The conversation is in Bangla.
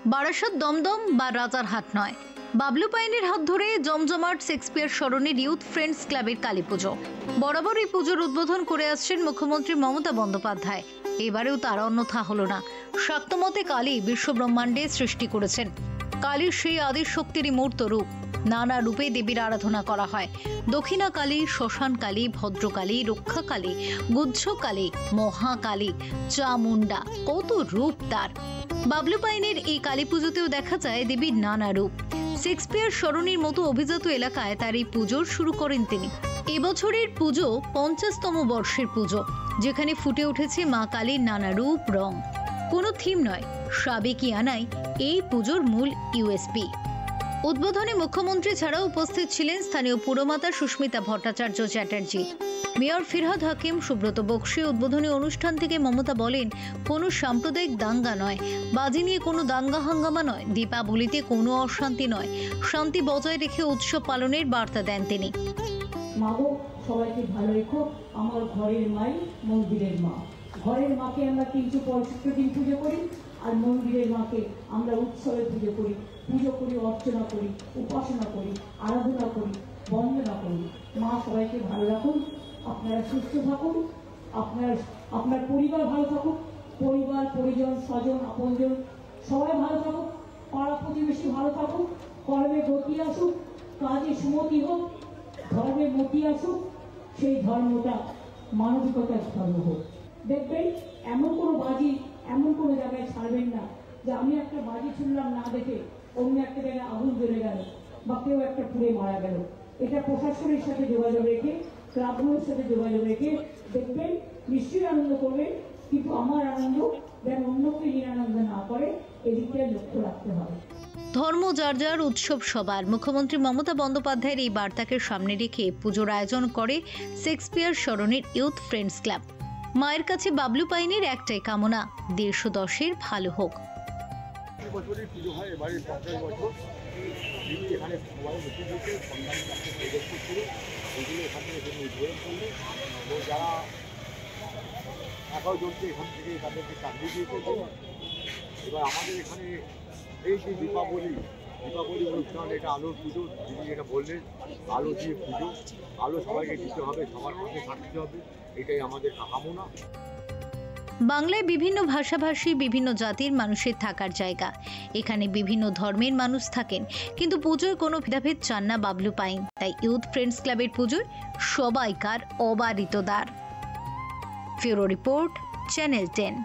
বারাসাত দমদম বা রাজারহাট নয়, বাবলু পাইনের হাত ধরে জমজমাট শেক্সপিয়ার স্মরণে ইউথ ফ্রেন্ডস ক্লাবের কালী পুজো। বরাবর এই পুজোর উদ্বোধন করে আসছেন মুখ্যমন্ত্রী মমতা বন্দ্যোপাধ্যায়। এবারেও তার অন্যথা হলো না। শাক্তমতে কালী বিশ্বব্রহ্মাণ্ডে সৃষ্টি করেছেন। কালীর সেই আদি শক্তিরই মূর্ত রূপ। নানা রূপে দেবীর আরাধনা করা হয়। দক্ষিণা কালী, শ্মশান কালী, ভদ্রকালী, রক্ষা কালী, গুজ্জ কালী, মহাকালী, চামুন্ডা, কত রূপ তার। বাবলু পাইনের এই কালী পুজোতেও দেখা যায় দেবীর নানা রূপ। শেক্সপিয়ার সরণির মতো অভিজাত এলাকায় তার এই পুজোর শুরু করেন তিনি। এবছরের পুজো 50তম বর্ষের পুজো, যেখানে ফুটে উঠেছে মা কালীর নানা রূপ রং। কোনো থিম নয়, সাবেকিয়ানাই এই পুজোর মূল ইউএসপি। উদ্বোধনে মুখ্যমন্ত্রী ছাড়াও উপস্থিত ছিলেন স্থানীয় পুরমাতা সুস্মিতা ভট্টাচার্য চ্যাটার্জি, মেয়র ফিরহাদ হাকিম, সুব্রত বক্সী। উদ্বোধনী অনুষ্ঠান থেকে মমতা বলেন, কোনো সাম্প্রদায়িক দাঙ্গা নয়, বাজি নিয়ে কোনো দাঙ্গা হাঙ্গামা নয়, দীপাবলিতে কোনো অশান্তি নয়, শান্তি বজায় রেখে উৎসব পালনের বার্তা দেন তিনি। মাগো, সবাইকে ভালো রেখো। আমার ঘরের মাই মন্দিরের মা। ঘরের মাকে আমরা 365 দিন পুজো করি, আর মন্দিরের মাকে আমরা উৎসবে পুজো করি, অর্চনা করি, উপাসনা করি, আরাধনা করি, বন্দনা করি। মা সবাইকে ভালো রাখুন, আপনারা সুস্থ থাকুন, আপনার পরিবার ভালো থাকুক, পরিবার পরিজন স্বজন আপনজন সবাই ভালো থাকুক, পাড়া প্রতিবেশী ভালো থাকুক, কর্মে গতি আসুক, কাজে সুমতি হোক, ধর্মে মতি আসুক, সেই ধর্মটা মানবিকতার ধর্ম হোক। দেখবেন এমন কোনো বাজি এমন কোনো জায়গায় ছাড়বেন না যে আমি একটা বাজি শুনলাম না দেখে অন্য একটা জায়গায় আগুন জ্বলে গেল বা কেউ একটা পুড়ে মারা গেল। এটা প্রশাসনের সাথে যোগাযোগ রেখে, ক্লাবগুলোর সাথে যোগাযোগ রেখে দেখবেন, নিশ্চয়ই আনন্দ করবেন, কিন্তু আমার আনন্দ যেন অন্যকে নিরানন্দ না করে, এদিকটাই লক্ষ্য রাখতে হবে। ধর্ম যার যার, উৎসব সবার। মুখ্যমন্ত্রী মমতা বন্দ্যোপাধ্যায়ের এই বার্তাকে সামনে রেখে পুজোর আয়োজন করে শেক্সপিয়ার স্মরণের ইউথ ফ্রেন্ডস ক্লাব। মায়ের কাছে বাবলু পাইনের একটাই কামনা, 110 ভালো হোক। বছরই পুজো হয়, এবারে 50 বছর। এখানে ওইগুলো এখান থেকে উদ্বোধন করলে, তো যারা একাও চলছে এখান থেকে তাদেরকে চাকরি দিয়েছে। এবার আমাদের এখানে এই যে দীপাবলি অনুষ্ঠান, এটা আলোর পুজো। যিনি যেটা বললেন, আলো দিয়ে পুজো, আলো সবাইকে দিতে হবে, সবার পাশে থাকতে হবে, এটাই আমাদের কামনা। বাংলায় বিভিন্ন ভাষাভাষী, বিভিন্ন জাতির মানুষের থাকার জায়গা। এখানে বিভিন্ন ধর্মের মানুষ থাকেন, কিন্তু পুজোর কোনো ভেদাভেদ চান না বাবলু পাইন। তাই ইউথ ফ্রেন্ডস ক্লাবের পুজোর সবাইকার অবারিত দ্বার। ফিউরো রিপোর্ট, চ্যানেল 10।